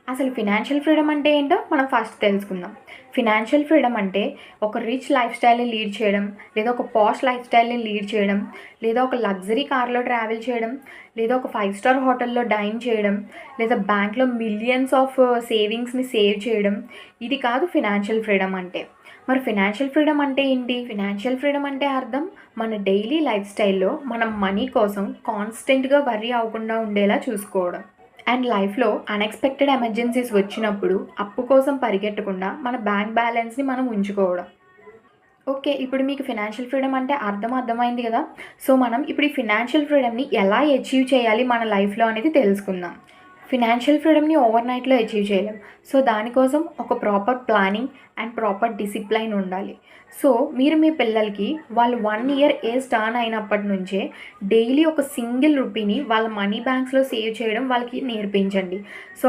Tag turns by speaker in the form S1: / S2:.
S1: అసలు financial freedom అంటే ఏంటో మనం ఫస్ట్ తెలుసుకుందాం. ఫినాన్షియల్ ఫ్రీడమ్ అంటే ఒక రిచ్ లైఫ్ స్టైల్‌ని లీడ్ చేయడం, లేదా ఒక పాష్ లైఫ్ స్టైల్‌ని లీడ్ చేయడం, లేదా ఒక లగ్జరీ కార్‌లో ట్రావెల్ చేయడం, లేదా ఒక 5 స్టార్ హోటల్‌లో డైన్ చేయడం, లేదా బ్యాంక్‌లో మిలియన్స్ ఆఫ్ సేవింగ్స్‌ని సేవ్ చేయడం. ఇది కాదు ఫినాన్షియల్ ఫ్రీడమ్ అంటే. మరి ఫినాన్షియల్ ఫ్రీడమ్ అంటే ఏంటి? ఫినాన్షియల్ ఫ్రీడమ్ అంటే అర్థం మన డైలీ లైఫ్ స్టైల్‌లో మనం మనీ కోసం కాన్స్టెంట్‌గా వర్రీ అవ్వకుండా ఉండేలా చూసుకోవడం. అండ్ లైఫ్‌లో అన్‌ఎక్స్‌పెక్టెడ్ ఎమర్జెన్సీస్ వచ్చినప్పుడు అప్పు కోసం పరిగెట్టకుండా మన బ్యాంక్ బ్యాలెన్స్‌ని మనం ఉంచుకోవడం. ఓకే. ఇప్పుడు మీకు ఫినాన్షియల్ ఫ్రీడమ్ అంటే అర్థమైంది గదా! సో, మనం ఇప్పుడు ఈ ఫినాన్షియల్ ఫ్రీడమ్‌ని ఎలా అచీవ్ చేయాలి మన లైఫ్‌లో అనేది తెలుసుకుందాం. ఫినాన్షియల్ ఫ్రీడమ్‌ని ఓవర్‌నైట్‌లో అచీవ్ చేయలేం. సో, దానికోసం ఒక proper planning and proper discipline ఉండాలి. సో, మీరు మీ పిల్లలకి వాళ్ళు 1 ఇయర్ ఏజ్ టర్న్ అయినప్పటి నుంచే డైలీ ఒక సింగిల్ రూపీని వాళ్ళ మనీ బ్యాంక్స్‌లో సేవ్ చేయడం వాళ్ళకి నేర్పించండి. సో,